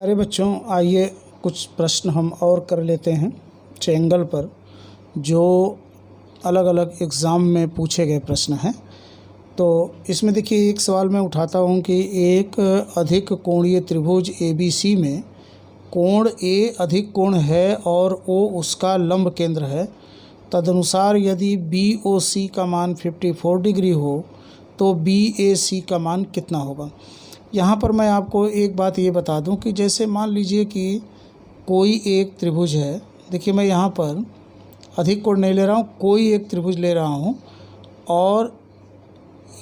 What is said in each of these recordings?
अरे बच्चों, आइए कुछ प्रश्न हम और कर लेते हैं ट्रायंगल पर, जो अलग अलग एग्ज़ाम में पूछे गए प्रश्न हैं। तो इसमें देखिए, एक सवाल मैं उठाता हूं कि एक अधिक कोणीय त्रिभुज ABC में कोण A अधिक कोण है और O उसका लंब केंद्र है। तदनुसार यदि BOC का मान 54 डिग्री हो तो BAC का मान कितना होगा। यहाँ पर मैं आपको एक बात ये बता दूं कि जैसे मान लीजिए कि कोई एक त्रिभुज है। देखिए, मैं यहाँ पर अधिक कोण नहीं ले रहा हूँ, कोई एक त्रिभुज ले रहा हूँ और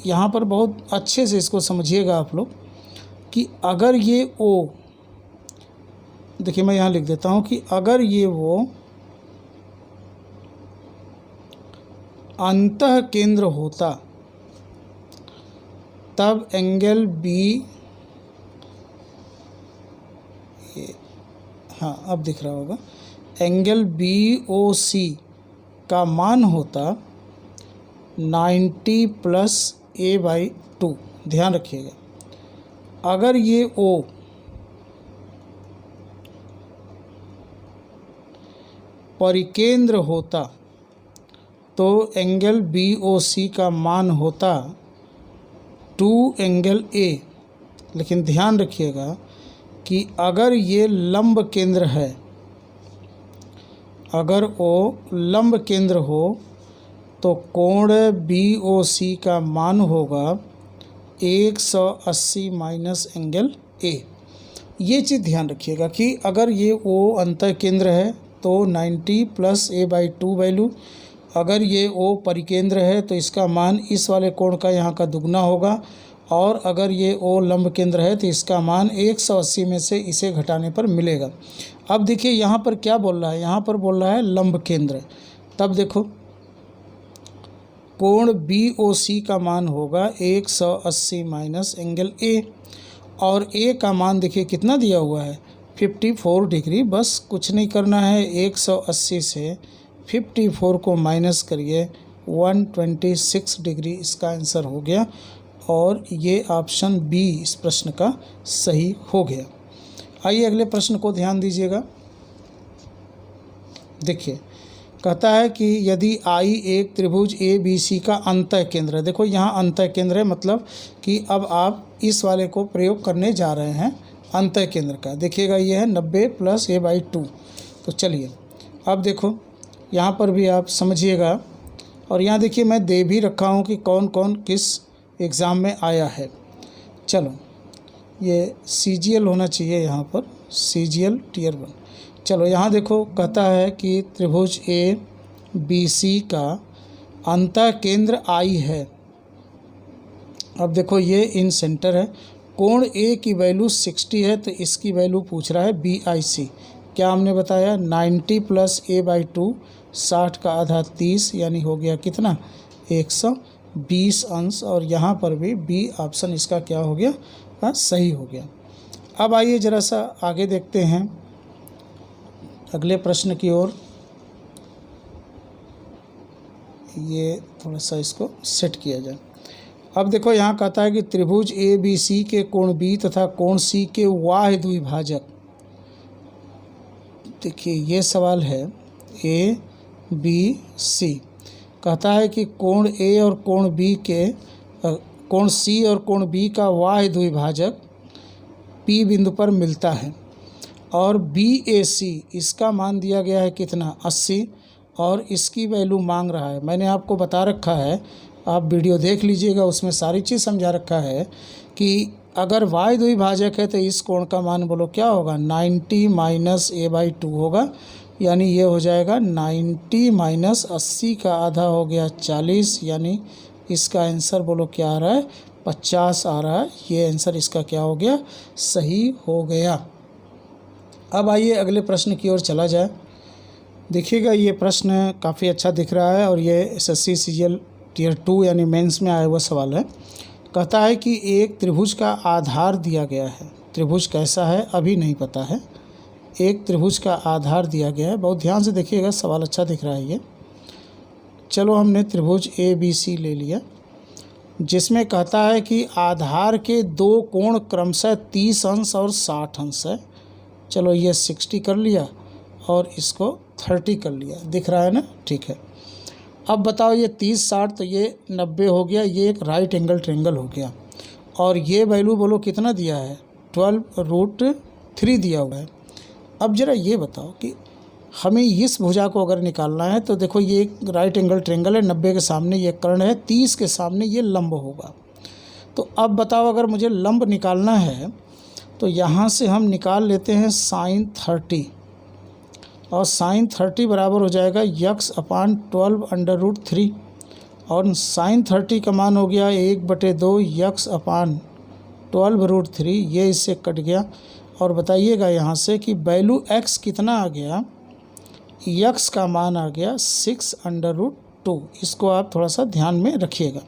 यहाँ पर बहुत अच्छे से इसको समझिएगा आप लोग कि अगर ये O, देखिए मैं यहाँ लिख देता हूँ कि अगर ये वो अंतः केंद्र होता तब एंगल B, हाँ अब दिख रहा होगा, एंगल BOC का मान होता 90 + a/2। ध्यान रखिएगा, अगर ये O परिकेंद्र होता तो एंगल BOC का मान होता 2 एंगल A। लेकिन ध्यान रखिएगा कि अगर ये लंब केंद्र है, अगर O लंब केंद्र हो तो कोण BOC का मान होगा 180 - एंगल A। ये चीज़ ध्यान रखिएगा कि अगर ये O अंतः केंद्र है तो 90 + a/2 वैल्यू, अगर ये O परिकेंद्र है तो इसका मान इस वाले कोण का यहाँ का दुगना होगा, और अगर ये O लंब केंद्र है तो इसका मान 180 में से इसे घटाने पर मिलेगा। अब देखिए यहाँ पर क्या बोल रहा है, यहाँ पर बोल रहा है लंब केंद्र। तब देखो कोण BOC का मान होगा 180 - एंगल A, और A का मान देखिए कितना दिया हुआ है 54 डिग्री। बस कुछ नहीं करना है, 180 से 54 को माइनस करिए, 126 डिग्री इसका आंसर हो गया, और ये ऑप्शन B इस प्रश्न का सही हो गया। आइए अगले प्रश्न को ध्यान दीजिएगा। देखिए, कहता है कि यदि I एक त्रिभुज ABC का अंतः केंद्र है। देखो यहाँ अंतः केंद्र है, मतलब कि अब आप इस वाले को प्रयोग करने जा रहे हैं अंतः केंद्र का। देखिएगा ये है 90 + a/2। तो चलिए अब देखो यहाँ पर भी आप समझिएगा, और यहाँ देखिए मैं दे भी रखा हूँ कि कौन कौन किस एग्ज़ाम में आया है। चलो, ये CGL होना चाहिए, यहाँ पर CGL Tier 1। चलो यहाँ देखो, कहता है कि त्रिभुज ABC का अंतः केंद्र I है। अब देखो ये इन सेंटर है, कोण A की वैल्यू 60 है तो इसकी वैल्यू पूछ रहा है BIC। क्या हमने बताया 90 + a/2, 60 का आधा 30, यानी हो गया कितना 120 अंश, और यहाँ पर भी B ऑप्शन इसका क्या हो गया, हाँ सही हो गया। अब आइए ज़रा सा आगे देखते हैं अगले प्रश्न की ओर। ये थोड़ा सा इसको सेट किया जाए। अब देखो यहाँ कहता है कि त्रिभुज ABC के कोण B तथा कोण C के वाह्य द्विभाजक। देखिए ये सवाल है ABC, कहता है कि कोण A और कोण B के कोण C और कोण B का वाह्य द्विभाजक P बिंदु पर मिलता है, और BAC इसका मान दिया गया है कितना 80, और इसकी वैल्यू मांग रहा है। मैंने आपको बता रखा है, आप वीडियो देख लीजिएगा, उसमें सारी चीज़ समझा रखा है कि अगर वाह्य द्विभाजक है तो इस कोण का मान बोलो क्या होगा 90 - a/2 होगा, यानी ये हो जाएगा 90 - 80 का आधा हो गया 40, यानी इसका आंसर बोलो क्या आ रहा है 50 आ रहा है। ये आंसर इसका क्या हो गया, सही हो गया। अब आइए अगले प्रश्न की ओर चला जाए। देखिएगा ये प्रश्न काफ़ी अच्छा दिख रहा है, और ये SSC CGL Tier 2 यानी मेंस में आया हुआ सवाल है। कहता है कि एक त्रिभुज का आधार दिया गया है। त्रिभुज कैसा है अभी नहीं पता है, एक त्रिभुज का आधार दिया गया है। बहुत ध्यान से देखिएगा, सवाल अच्छा दिख रहा है ये। चलो हमने त्रिभुज ABC ले लिया, जिसमें कहता है कि आधार के दो कोण क्रमशः 30 अंश और 60 अंश है। चलो ये 60 कर लिया और इसको 30 कर लिया, दिख रहा है ना, ठीक है। अब बताओ ये 30 60 तो ये 90 हो गया, ये एक राइट एंगल ट्रायंगल हो गया। और ये वैल्यू बोलो कितना दिया है, 12√3 दिया हुआ है। अब ज़रा ये बताओ कि हमें इस भुजा को अगर निकालना है तो देखो ये एक राइट एंगल ट्रायंगल है, 90 के सामने ये कर्ण है, 30 के सामने ये लंब होगा। तो अब बताओ अगर मुझे लंब निकालना है तो यहाँ से हम निकाल लेते हैं sin 30, और sin 30 बराबर हो जाएगा x/12√3, और sin 30 का मान हो गया 1/2 x/12√3, ये इससे कट गया। और बताइएगा यहाँ से कि वैल्यू x कितना आ गया, x का मान आ गया 6√2। इसको आप थोड़ा सा ध्यान में रखिएगा।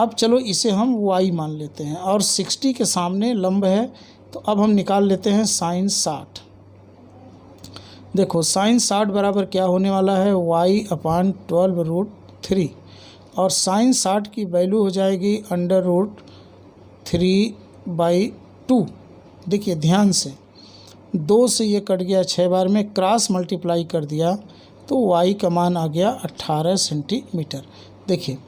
अब चलो इसे हम y मान लेते हैं, और 60 के सामने लंब है, तो अब हम निकाल लेते हैं sin 60। देखो sin 60 बराबर क्या होने वाला है, y/12√3, और sin 60 की वैल्यू हो जाएगी √3/2। देखिए ध्यान से, 2 से ये कट गया, 6 बार में क्रॉस मल्टीप्लाई कर दिया तो y का मान आ गया 18 सेंटीमीटर। देखिए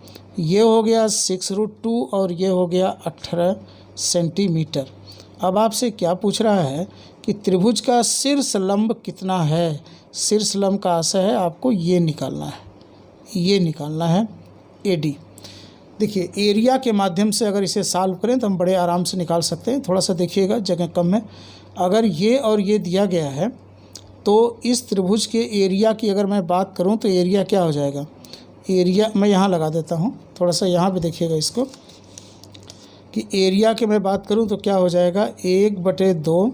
ये हो गया 6√2 और ये हो गया 18 सेंटीमीटर। अब आपसे क्या पूछ रहा है कि त्रिभुज का शीर्ष लंब कितना है। शीर्ष लंब का आशय है आपको ये निकालना है, ये निकालना है AD। देखिए एरिया के माध्यम से अगर इसे सॉल्व करें तो हम बड़े आराम से निकाल सकते हैं। थोड़ा सा देखिएगा, जगह कम है। अगर ये और ये दिया गया है तो इस त्रिभुज के एरिया की अगर मैं बात करूं तो एरिया क्या हो जाएगा, एरिया मैं यहाँ लगा देता हूँ, थोड़ा सा यहाँ पे देखिएगा इसको, कि एरिया की मैं बात करूं तो क्या हो जाएगा, 1/2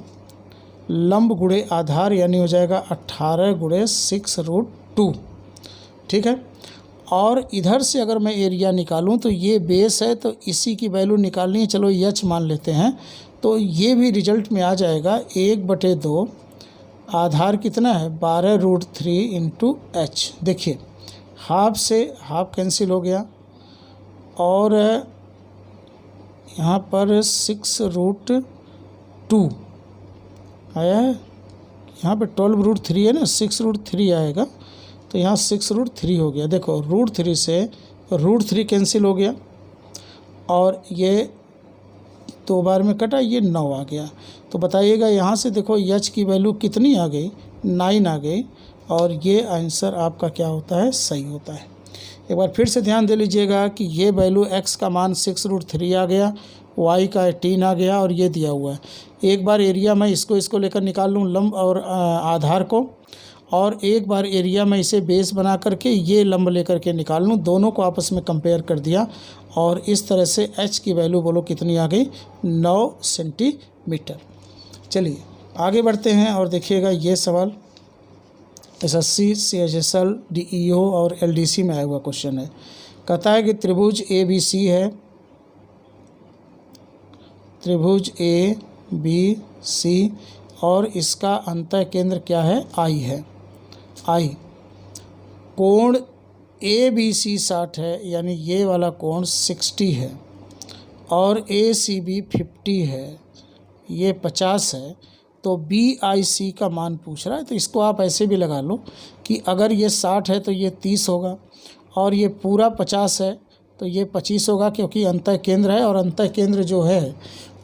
लंब गुणे आधार, यानी हो जाएगा 18 × 6√2, ठीक है। और इधर से अगर मैं एरिया निकालूं तो ये बेस है, तो इसी की वैल्यू निकालनी है। चलो h मान लेते हैं, तो ये भी रिजल्ट में आ जाएगा 1/2, आधार कितना है 12√3 × h। देखिए हाफ से हाफ कैंसिल हो गया, और यहाँ पर 6√2 आया है, यहाँ पे 12√3 है ना, 6√3 आएगा, तो यहाँ 6√3 हो गया। देखो √3 से √3 कैंसिल हो गया, और ये 2 बार में कटा, ये 9 आ गया। तो बताइएगा यहाँ से देखो h की वैल्यू कितनी आ गई, 9 आ गई, और ये आंसर आपका क्या होता है, सही होता है। एक बार फिर से ध्यान दे लीजिएगा कि ये वैल्यू x का मान 6√3 आ गया, y का 18 आ गया, और ये दिया हुआ है। एक बार एरिया मैं इसको लेकर निकाल लूँ लंब और आधार को, और एक बार एरिया में इसे बेस बना करके ये लंब लेकर के निकाल लूँ, दोनों को आपस में कंपेयर कर दिया, और इस तरह से h की वैल्यू बोलो कितनी आ गई, 9 सेंटीमीटर। चलिए आगे बढ़ते हैं और देखिएगा ये सवाल SSC, CHSL, DEO और LDC में आया हुआ क्वेश्चन है। कहता है कि त्रिभुज ABC है, त्रिभुज ABC, और इसका अंतः केंद्र क्या है, I है, I। कोण ABC 60 है, यानी ये वाला कोण 60 है, और ACB 50 है, ये 50 है। तो BIC का मान पूछ रहा है, तो इसको आप ऐसे भी लगा लो कि अगर ये 60 है तो ये 30 होगा, और ये पूरा 50 है तो ये 25 होगा, क्योंकि अंतः केंद्र है, और अंतः केंद्र जो है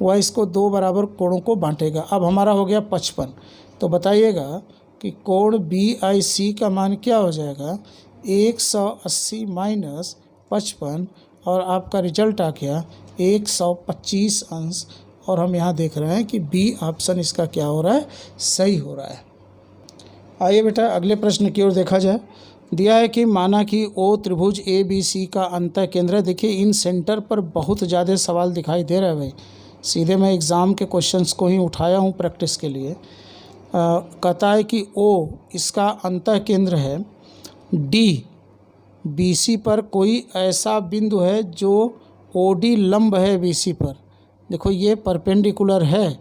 वह इसको 2 बराबर कोणों को बांटेगा। अब हमारा हो गया 55, तो बताइएगा कि कोण BIC का मान क्या हो जाएगा, 180 माइनस 55, और आपका रिजल्ट आ गया 125 अंश। और हम यहाँ देख रहे हैं कि बी ऑप्शन इसका क्या हो रहा है, सही हो रहा है। आइए बेटा अगले प्रश्न की ओर देखा जाए। दिया है कि माना कि ओ त्रिभुज ABC का अंतः केंद्र है। देखिए इन सेंटर पर बहुत ज़्यादा सवाल दिखाई दे रहा है भाई, सीधे मैं एग्ज़ाम के क्वेश्चंस को ही उठाया हूँ प्रैक्टिस के लिए। कहता है कि ओ इसका अंतः केंद्र है, डी BC पर कोई ऐसा बिंदु है जो OD लंब है BC पर। देखो ये परपेंडिकुलर है,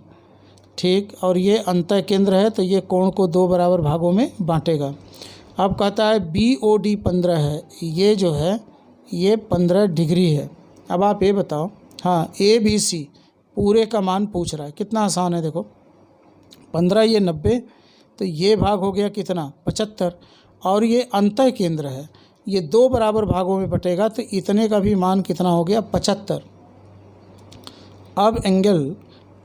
ठीक, और ये अंतः केंद्र है, तो ये कोण को 2 बराबर भागों में बांटेगा। अब कहता है BOD 15 है, ये जो है ये 15 डिग्री है। अब आप ये बताओ, हाँ ABC पूरे का मान पूछ रहा है, कितना आसान है। देखो 15 ये 90, तो ये भाग हो गया कितना 75, और ये अंतः केंद्र है, ये 2 बराबर भागों में बटेगा तो इतने का भी मान कितना हो गया 75। अब एंगल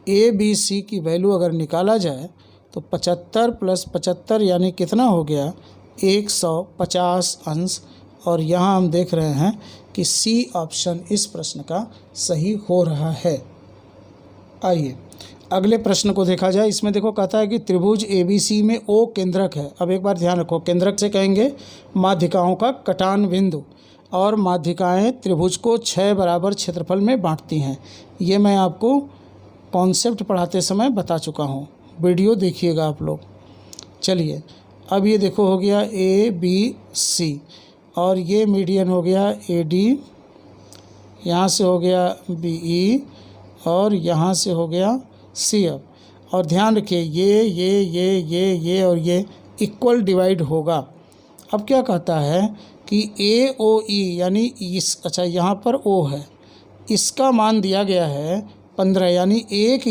ए बी सी की वैल्यू अगर निकाला जाए तो 75 + 75 यानी कितना हो गया 150 अंश, और यहाँ हम देख रहे हैं कि सी ऑप्शन इस प्रश्न का सही हो रहा है। आइए अगले प्रश्न को देखा जाए। इसमें देखो कहता है कि त्रिभुज ABC में O केंद्रक है। अब एक बार ध्यान रखो, केंद्रक से कहेंगे माध्यिकाओं का कटान बिंदु, और माध्यिकाएं त्रिभुज को 6 बराबर क्षेत्रफल में बांटती हैं। ये मैं आपको कॉन्सेप्ट पढ़ाते समय बता चुका हूँ, वीडियो देखिएगा आप लोग। चलिए अब ये देखो हो गया ABC, और ये मीडियन हो गया AD, यहाँ से हो गया BE, और यहाँ से हो गया CF। और ध्यान रखिए ये और ये इक्वल डिवाइड होगा। अब क्या कहता है कि AOE यानी इस, अच्छा यहाँ पर O है, इसका मान दिया गया है 15 यानी 1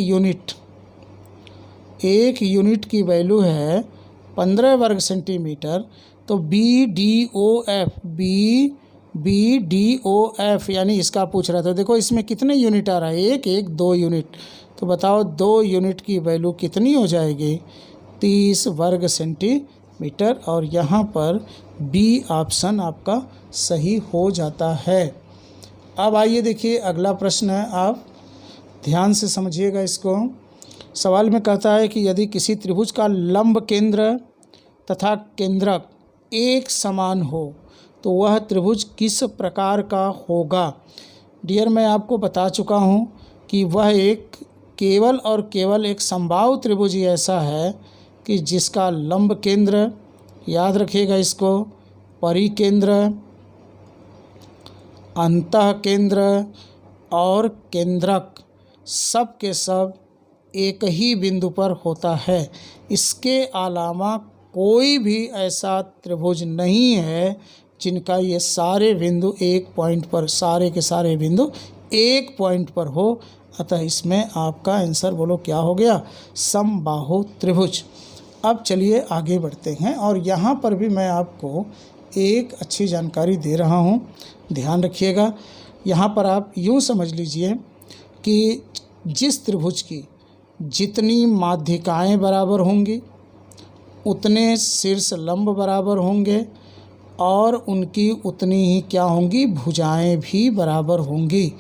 यूनिट की वैल्यू है 15 वर्ग सेंटीमीटर। तो BDOF यानी इसका पूछ रहा था। देखो इसमें कितने यूनिट आ रहा है, 2 यूनिट, तो बताओ 2 यूनिट की वैल्यू कितनी हो जाएगी 30 वर्ग सेंटीमीटर, और यहाँ पर बी ऑप्शन आपका सही हो जाता है। अब आइए देखिए अगला प्रश्न है, आप ध्यान से समझिएगा इसको। सवाल में कहता है कि यदि किसी त्रिभुज का लंब केंद्र तथा केंद्रक एक समान हो तो वह त्रिभुज किस प्रकार का होगा। डियर मैं आपको बता चुका हूँ कि वह एक केवल और केवल एक समबाहु त्रिभुज ही ऐसा है कि जिसका लंब केंद्र, याद रखिएगा इसको, परिकेंद्र, अंतः केंद्र और केंद्रक सब के सब एक ही बिंदु पर होता है। इसके अलावा कोई भी ऐसा त्रिभुज नहीं है जिनका ये सारे बिंदु एक पॉइंट पर, सारे के सारे बिंदु एक पॉइंट पर हो। अतः इसमें आपका आंसर बोलो क्या हो गया, समबाहु त्रिभुज। अब चलिए आगे बढ़ते हैं, और यहाँ पर भी मैं आपको एक अच्छी जानकारी दे रहा हूँ, ध्यान रखिएगा। यहाँ पर आप यूँ समझ लीजिए कि जिस त्रिभुज की जितनी माध्यिकाएं बराबर होंगी उतने शीर्ष लंब बराबर होंगे, और उनकी उतनी ही क्या होंगी, भुजाएं भी बराबर होंगी।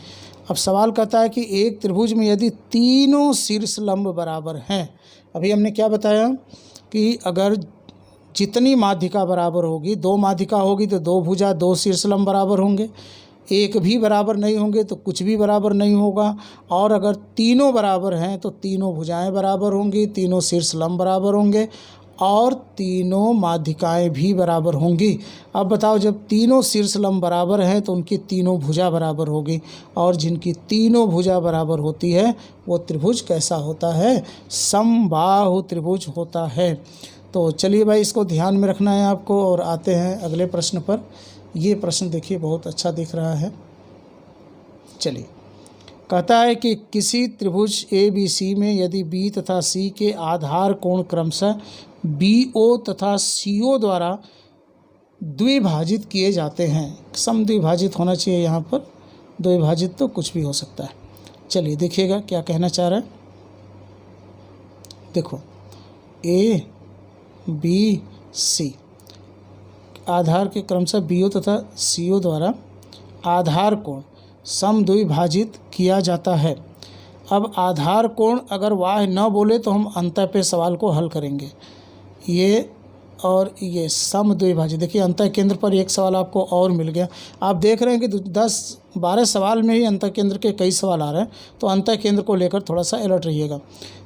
अब सवाल कहता है कि एक त्रिभुज में यदि तीनों शीर्ष लंब बराबर हैं, अभी हमने क्या बताया कि अगर जितनी माध्यिका बराबर होगी, 2 माध्यिका होगी तो 2 भुजा 2 शीर्ष लंब बराबर होंगे, एक भी बराबर नहीं होंगे तो कुछ भी बराबर नहीं होगा, और अगर तीनों बराबर हैं तो तीनों भुजाएं बराबर होंगी, तीनों शीर्ष लंब बराबर होंगे, और तीनों माध्यिकाएं भी बराबर होंगी। अब बताओ जब तीनों शीर्ष लंब बराबर हैं तो उनकी तीनों भुजा बराबर होगी, और जिनकी तीनों भुजा बराबर होती है वो त्रिभुज कैसा होता है, समबाहु त्रिभुज होता है। तो चलिए भाई इसको ध्यान में रखना है आपको, और आते हैं अगले प्रश्न पर। ये प्रश्न देखिए बहुत अच्छा दिख रहा है। चलिए कहता है कि किसी त्रिभुज ABC में यदि B तथा C के आधार कोण क्रमशः BO तथा CO द्वारा द्विभाजित किए जाते हैं, समद्विभाजित होना चाहिए, यहाँ पर द्विभाजित तो कुछ भी हो सकता है। चलिए देखिएगा क्या कहना चाह रहा है। देखो ABC आधार के क्रमशः BO तथा CO द्वारा आधार कोण समद्विभाजित किया जाता है। अब आधार कोण अगर वाह न बोले तो हम अंतः पे सवाल को हल करेंगे। ये और ये समद्विभाजित, देखिए अंतः केंद्र पर एक सवाल आपको और मिल गया। आप देख रहे हैं कि 10-12 सवाल में ही अंतः केंद्र के कई सवाल आ रहे हैं, तो अंतः केंद्र को लेकर थोड़ा सा अलर्ट रहिएगा।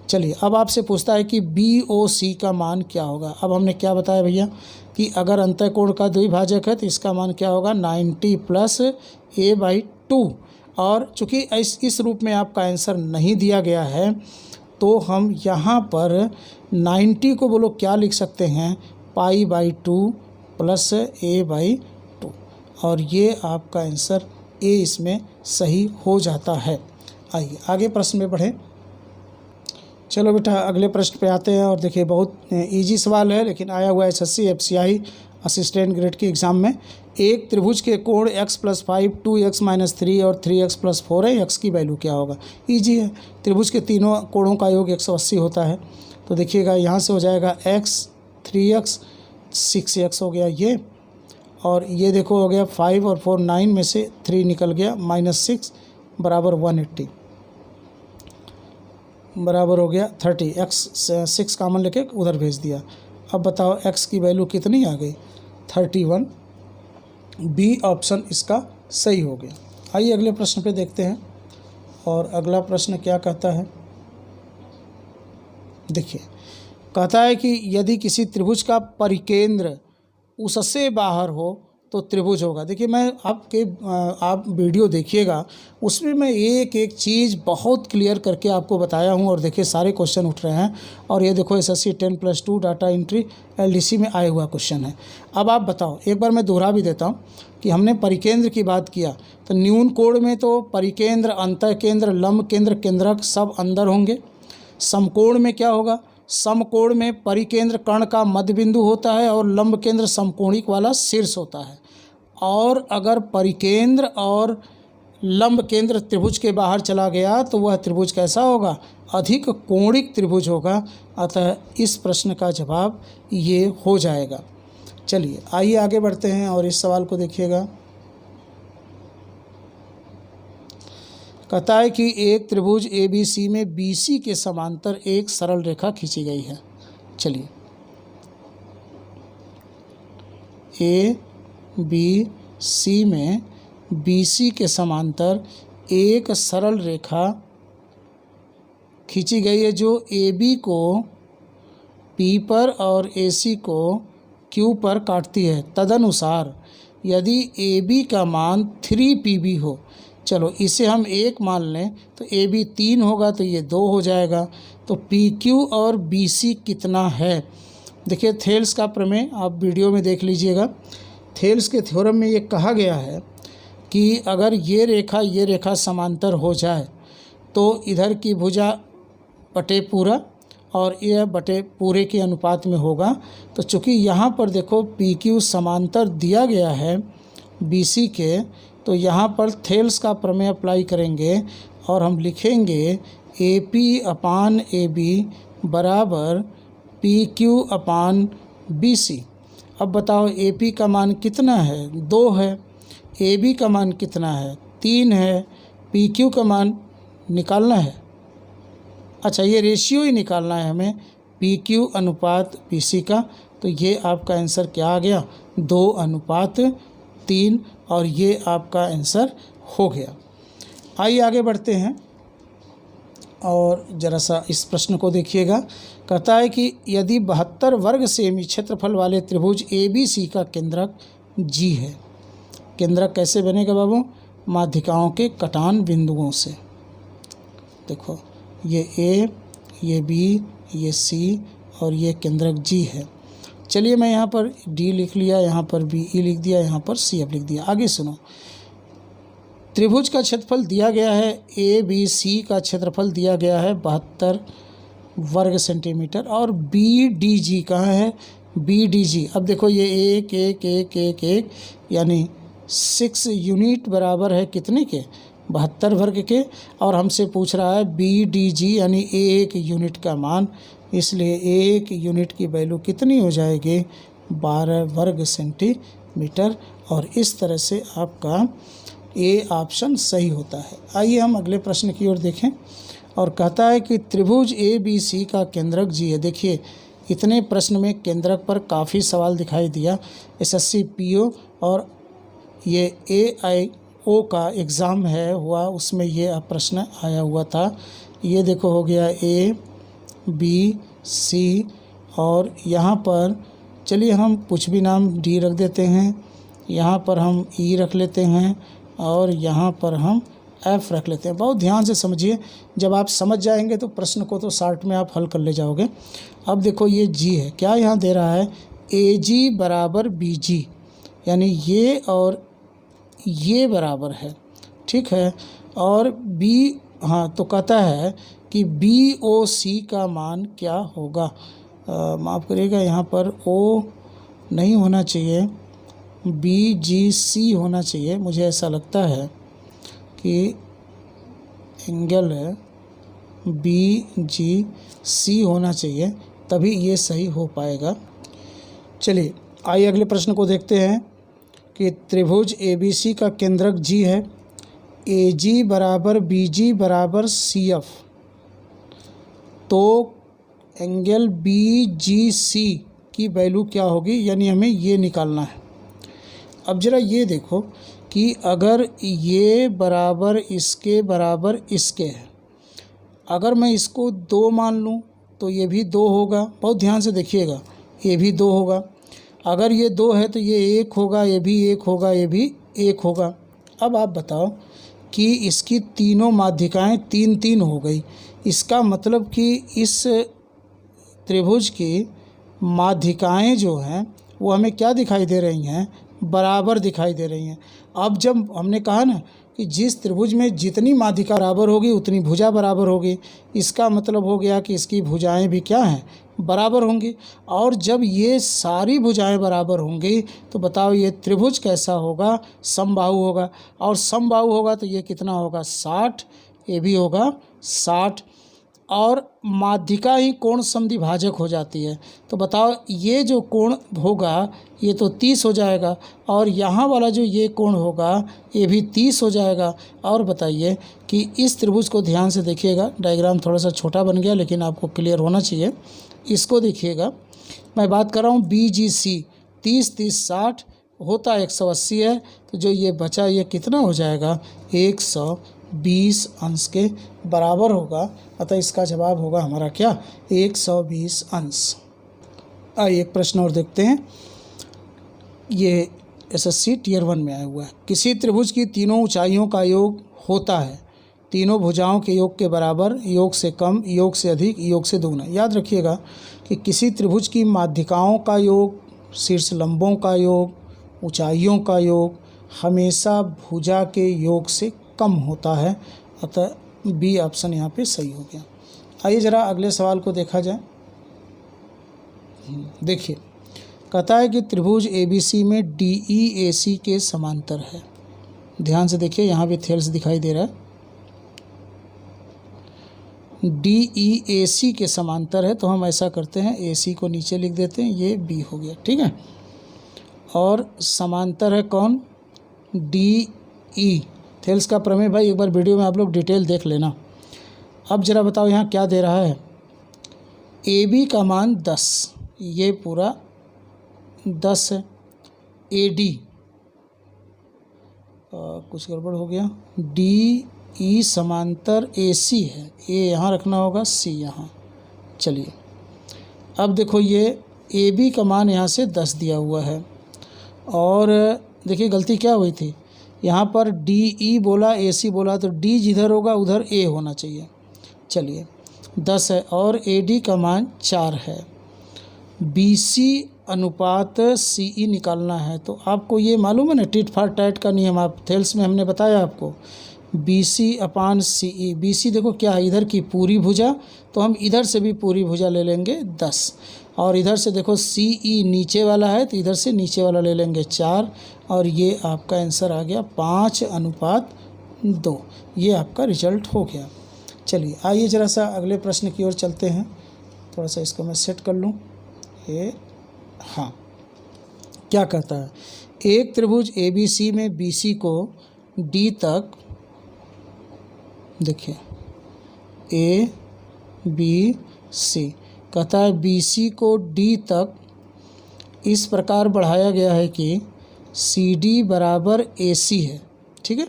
चलिए अब आपसे पूछता है कि BOC का मान क्या होगा। अब हमने क्या बताया भैया कि अगर अंतः कोण का द्विभाजक है तो इसका मान क्या होगा, 90 + a/2। और चूँकि इस रूप में आपका आंसर नहीं दिया गया है तो हम यहाँ पर 90 को बोलो क्या लिख सकते हैं, π/2 + a/2, और ये आपका आंसर ए इसमें सही हो जाता है। आइए आगे प्रश्न में बढ़ें। चलो बेटा अगले प्रश्न पे आते हैं। और देखिए बहुत इजी सवाल है, लेकिन आया हुआ है एसएससी एफसीआई असिस्टेंट ग्रेड के एग्ज़ाम में। एक त्रिभुज के कोण x+5 2x-3 और 3x+4 है, x की वैल्यू क्या होगा। इजी है, त्रिभुज के तीनों कोणों का योग 180 होता है। तो देखिएगा यहाँ से हो जाएगा x 3x 6x हो गया ये, और ये देखो हो गया 5 और 4 9 में से 3 निकल गया -6 बराबर 180 बराबर हो गया 30। x 6 कामन लेके उधर भेज दिया। अब बताओ x की वैल्यू कितनी आ गई 31। बी ऑप्शन इसका सही हो गया। आइए अगले प्रश्न पे देखते हैं। और अगला प्रश्न क्या कहता है, देखिए कहता है कि यदि किसी त्रिभुज का परिकेंद्र उससे बाहर हो तो त्रिभुज होगा। देखिए मैं आप वीडियो देखिएगा, उसमें मैं एक एक चीज़ बहुत क्लियर करके आपको बताया हूँ। और देखिए सारे क्वेश्चन उठ रहे हैं। और ये देखो एसएससी 10+2 डाटा एंट्री एलडीसी में आया हुआ क्वेश्चन है। अब आप बताओ, एक बार मैं दोहरा भी देता हूँ कि हमने परिकेंद्र की बात किया तो न्यून कोण में तो परिकेंद्र, अंतःकेंद्र, लंब केंद्र, केंद्रक सब अंदर होंगे। समकोण में क्या होगा, समकोण में परिकेंद्र कर्ण का मध्य बिंदु होता है और लंब केंद्र समकोणिक वाला शीर्ष होता है। और अगर परिकेंद्र और लंब केंद्र त्रिभुज के बाहर चला गया तो वह त्रिभुज कैसा होगा, अधिक कोणिक त्रिभुज होगा। अतः इस प्रश्न का जवाब ये हो जाएगा। चलिए आइए आगे बढ़ते हैं और इस सवाल को देखिएगा। कहता है कि एक त्रिभुज ABC में BC के समांतर एक सरल रेखा खींची गई है। चलिए ABC में BC के समांतर एक सरल रेखा खींची गई है जो AB को P पर और AC को Q पर काटती है। तदनुसार यदि AB का मान 3PB हो, चलो इसे हम 1 मान लें तो AB 3 होगा तो ये 2 हो जाएगा। तो PQ और BC कितना है। देखिए थेल्स का प्रमेय आप वीडियो में देख लीजिएगा। थेल्स के थ्योरम में ये कहा गया है कि अगर ये रेखा समांतर हो जाए तो इधर की भुजा बटे पूरा और यह बटे पूरे के अनुपात में होगा। तो चूँकि यहाँ पर देखो PQ समांतर दिया गया है BC के, तो यहाँ पर थेल्स का प्रमेय अप्लाई करेंगे और हम लिखेंगे AP/AB बराबर PQ/BC। अब बताओ AP का मान कितना है, 2 है। AB का मान कितना है, 3 है। PQ का मान निकालना है, अच्छा ये रेशियो ही निकालना है हमें, PQ अनुपात PC का। तो ये आपका आंसर क्या आ गया, 2:3, और ये आपका आंसर हो गया। आइए आगे बढ़ते हैं और ज़रा सा इस प्रश्न को देखिएगा। कहता है कि यदि 72 वर्ग सेमी क्षेत्रफल वाले त्रिभुज ABC का केंद्रक G है। केंद्रक कैसे बनेगा बाबू, माध्यिकाओं के कटान बिंदुओं से। देखो ये A, ये B, ये C और ये केंद्रक G है। चलिए मैं यहाँ पर D लिख लिया, यहाँ पर BE लिख दिया, यहाँ पर CF लिख दिया। आगे सुनो, त्रिभुज का क्षेत्रफल दिया गया है, ABC का क्षेत्रफल दिया गया है 72 वर्ग सेंटीमीटर, और BDG कहाँ है, BDG। अब देखो ये 1 1 1 1 1 यानी 6 यूनिट बराबर है कितने के, 72 वर्ग के। और हमसे पूछ रहा है BDG यानी 1 यूनिट का मान, इसलिए 1 यूनिट की वैल्यू कितनी हो जाएगी, 12 वर्ग सेंटीमीटर। और इस तरह से आपका ए ऑप्शन सही होता है। आइए हम अगले प्रश्न की ओर देखें। और कहता है कि त्रिभुज ABC का केंद्रक G है। देखिए इतने प्रश्न में केंद्रक पर काफ़ी सवाल दिखाई दिया। SSC PO और ये AIO का एग्ज़ाम है हुआ, उसमें ये प्रश्न आया हुआ था। ये देखो हो गया A, B, C, और यहाँ पर चलिए हम कुछ भी नाम D रख देते हैं, यहाँ पर हम E रख लेते हैं, और यहाँ पर हम F रख लेते हैं। बहुत ध्यान से समझिए, जब आप समझ जाएंगे तो प्रश्न को तो शॉर्ट में आप हल कर ले जाओगे। अब देखो ये G है, क्या यहाँ दे रहा है, AG बराबर BG, यानी ये और ये बराबर है, ठीक है। और B, हाँ तो कहता है कि BOC का मान क्या होगा। माफ़ करिएगा, यहाँ पर O नहीं होना चाहिए, BGC होना चाहिए। मुझे ऐसा लगता है कि एंगल है BGC होना चाहिए, तभी ये सही हो पाएगा। चलिए आइए अगले प्रश्न को देखते हैं कि त्रिभुज ABC का केंद्रक G है, AG बराबर BG बराबर CF, तो एंगल BGC की वैल्यू क्या होगी, यानी हमें ये निकालना है। अब ज़रा ये देखो कि अगर ये बराबर इसके है, अगर मैं इसको 2 मान लूँ तो ये भी 2 होगा। बहुत ध्यान से देखिएगा, ये भी 2 होगा। अगर ये 2 है तो ये 1 होगा, ये भी 1 होगा, ये भी 1 होगा। अब आप बताओ कि इसकी तीनों माध्यिकाएं 3-3 हो गई। इसका मतलब कि इस त्रिभुज की माध्यिकाएं जो हैं वो हमें क्या दिखाई दे रही हैं, बराबर दिखाई दे रही हैं। अब जब हमने कहा ना कि जिस त्रिभुज में जितनी माध्यिका बराबर होगी उतनी भुजा बराबर होगी, इसका मतलब हो गया कि इसकी भुजाएं भी क्या हैं, बराबर होंगी। और जब ये सारी भुजाएं बराबर होंगी तो बताओ ये त्रिभुज कैसा होगा, समबाहु होगा। और समबाहु होगा तो ये कितना होगा, 60, ये भी होगा 60। और माध्यिका ही कोण समद्विभाजक हो जाती है, तो बताओ ये जो कोण होगा ये तो 30 हो जाएगा, और यहाँ वाला जो ये कोण होगा ये भी 30 हो जाएगा। और बताइए कि इस त्रिभुज को ध्यान से देखिएगा, डायग्राम थोड़ा सा छोटा बन गया लेकिन आपको क्लियर होना चाहिए। इसको देखिएगा, मैं बात कर रहा हूँ BGC, 30-30 60 होता 180 है, तो जो ये बचा ये कितना हो जाएगा, 120 अंश के बराबर होगा। अतः इसका जवाब होगा हमारा क्या, 120 अंश। आइए एक प्रश्न और देखते हैं, ये SSC Tier 1 में आया हुआ है। किसी त्रिभुज की तीनों ऊंचाइयों का योग होता है तीनों भुजाओं के योग के बराबर, योग से कम, योग से अधिक, योग से दोगुना। याद रखिएगा कि किसी त्रिभुज की माध्यिकाओं का योग, शीर्ष लंबों का योग, ऊंचाइयों का योग हमेशा भुजा के योग से कम होता है। अतः B ऑप्शन यहाँ पे सही हो गया। आइए ज़रा अगले सवाल को देखा जाए। देखिए, कहता है कि त्रिभुज ABC में DEAC के समांतर है। ध्यान से देखिए, यहाँ भी थेल्स दिखाई दे रहा है। DEAC के समांतर है, तो हम ऐसा करते हैं AC को नीचे लिख देते हैं, ये B हो गया, ठीक है। और समांतर है कौन, DE। थेल्स का प्रमेय भाई एक बार वीडियो में आप लोग डिटेल देख लेना। अब ज़रा बताओ यहाँ क्या दे रहा है, AB का मान 10, ये पूरा 10 है। AD कुछ गड़बड़ हो गया, DE समांतर AC है, A यहाँ रखना होगा, C यहाँ। चलिए अब देखो, ये AB का मान यहाँ से 10 दिया हुआ है, और देखिए गलती क्या हुई थी, यहाँ पर DE बोला, AC बोला, तो D जिधर होगा उधर A होना चाहिए। चलिए 10 है, और AD का मान 4 है। BC अनुपात CE निकालना है, तो आपको ये मालूम है ना टिट फॉर टैट का नियम, आप थेल्स में हमने बताया आपको, BC अपान CE। BC देखो क्या है, इधर की पूरी भुजा, तो हम इधर से भी पूरी भुजा ले लेंगे 10, और इधर से देखो CE नीचे वाला है तो इधर से नीचे वाला ले लेंगे 4, और ये आपका आंसर आ गया 5:2। ये आपका रिजल्ट हो गया। चलिए आइए ज़रा सा अगले प्रश्न की ओर चलते हैं। थोड़ा सा इसको मैं सेट कर लूँ, ये हाँ, क्या कहता है, एक त्रिभुज ABC में BC को D तक, देखिए ABC कहता है BC को D तक इस प्रकार बढ़ाया गया है कि CD बराबर AC है, ठीक है।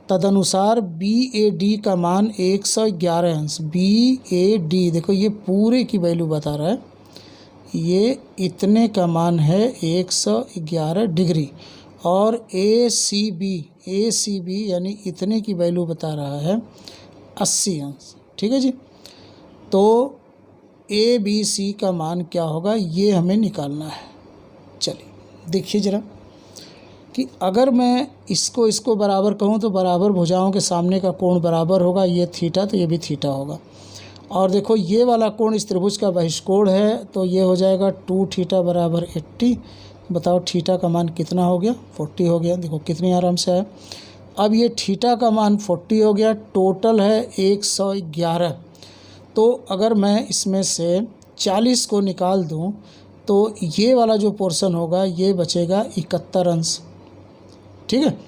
तदनुसार BAD का मान 111 अंश, BAD देखो ये पूरे की वैल्यू बता रहा है, ये इतने का मान है 111 डिग्री, और ACB यानी इतने की वैल्यू बता रहा है 80 अंश, ठीक है जी। तो ABC का मान क्या होगा, ये हमें निकालना है। चलिए देखिए ज़रा कि अगर मैं इसको बराबर कहूँ तो बराबर भुजाओं के सामने का कोण बराबर होगा, ये थीटा तो ये भी थीटा होगा। और देखो ये वाला कोण इस त्रिभुज का बहिष्कोण है, तो ये हो जाएगा 2 थीटा बराबर 80। बताओ थीटा का मान कितना हो गया? 40 हो गया। देखो कितनी आराम से आया। अब ये थीटा का मान 40 हो गया, टोटल है 111। तो अगर मैं इसमें से 40 को निकाल दूं तो ये वाला जो पोर्शन होगा ये बचेगा 71 अंश। ठीक है।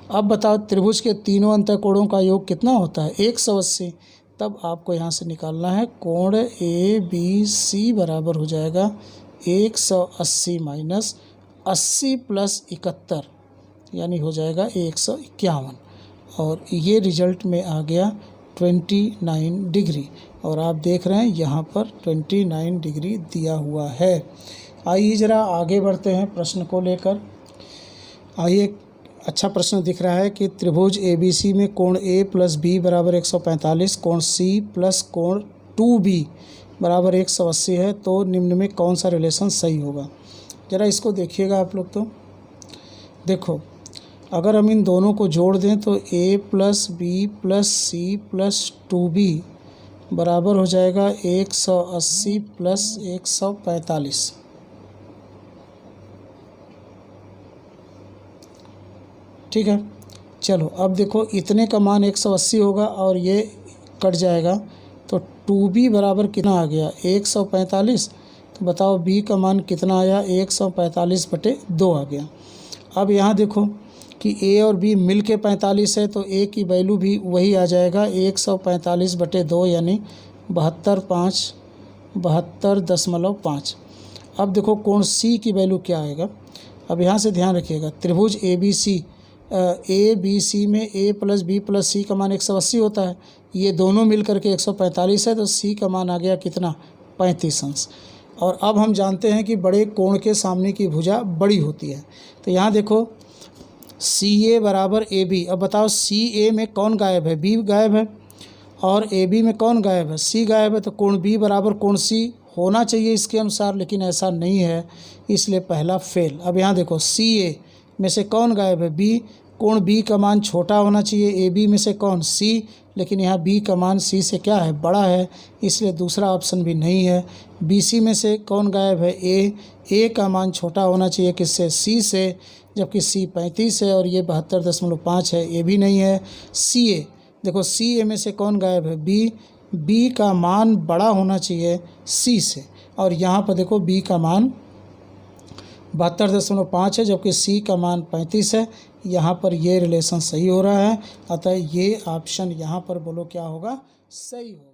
अब बताओ त्रिभुज के तीनों अंतःकोणों का योग कितना होता है? 180। तब आपको यहाँ से निकालना है कोण ABC बराबर हो जाएगा 180 माइनस 80 प्लस 71, यानी हो जाएगा 151। और ये रिजल्ट में आ गया 29 डिग्री। और आप देख रहे हैं यहाँ पर 29 डिग्री दिया हुआ है। आइए ज़रा आगे बढ़ते हैं प्रश्न को लेकर। आइए, अच्छा प्रश्न दिख रहा है कि त्रिभुज ABC में कोण A प्लस B बराबर 145, कोण C प्लस कोण 2B बराबर 180 है, तो निम्न में कौन सा रिलेशन सही होगा? ज़रा इसको देखिएगा आप लोग। तो देखो, अगर हम इन दोनों को जोड़ दें तो A plus B plus C plus 2B बराबर हो जाएगा 180 प्लस 145। ठीक है। चलो अब देखो, इतने का मान 180 होगा और ये कट जाएगा, तो 2B बराबर कितना आ गया? 145। तो बताओ B का मान कितना आया? 145/2 आ गया। अब यहाँ देखो कि A और B मिल के 45 है, तो A की वैल्यू भी वही आ जाएगा 145/2, यानी 72.5। अब देखो कोण C की वैल्यू क्या आएगा? अब यहाँ से ध्यान रखिएगा, त्रिभुज ABC में A plus B plus C का मान 180 होता है, ये दोनों मिल करके 145 है, तो C का मान आ गया कितना? 35 अंश। और अब हम जानते हैं कि बड़े कोण के सामने की भुजा बड़ी होती है। तो यहाँ देखो CA बराबर AB। अब बताओ CA में कौन गायब है? B गायब है। और AB में कौन गायब है? C गायब है। तो कोण B बराबर कोण C होना चाहिए इसके अनुसार, लेकिन ऐसा नहीं है, इसलिए पहला फेल। अब यहाँ देखो CA में से कौन गायब है? B। कोण B का मान छोटा होना चाहिए। AB में से कौन? C। लेकिन यहाँ B का मान C से क्या है? बड़ा है, इसलिए दूसरा ऑप्शन भी नहीं है। BC में से कौन गायब है? A। A का मान छोटा होना चाहिए किससे? C से, जबकि C 35 है और ये 72.5 है, ये भी नहीं है। CA, देखो CA में से कौन गायब है? B। B का मान बड़ा होना चाहिए C से, और यहाँ पर देखो B का मान 72.5 है, जबकि C का मान 35 है। यहाँ पर ये रिलेशन सही हो रहा है, अतः ये ऑप्शन यहाँ पर बोलो क्या होगा? सही होगा।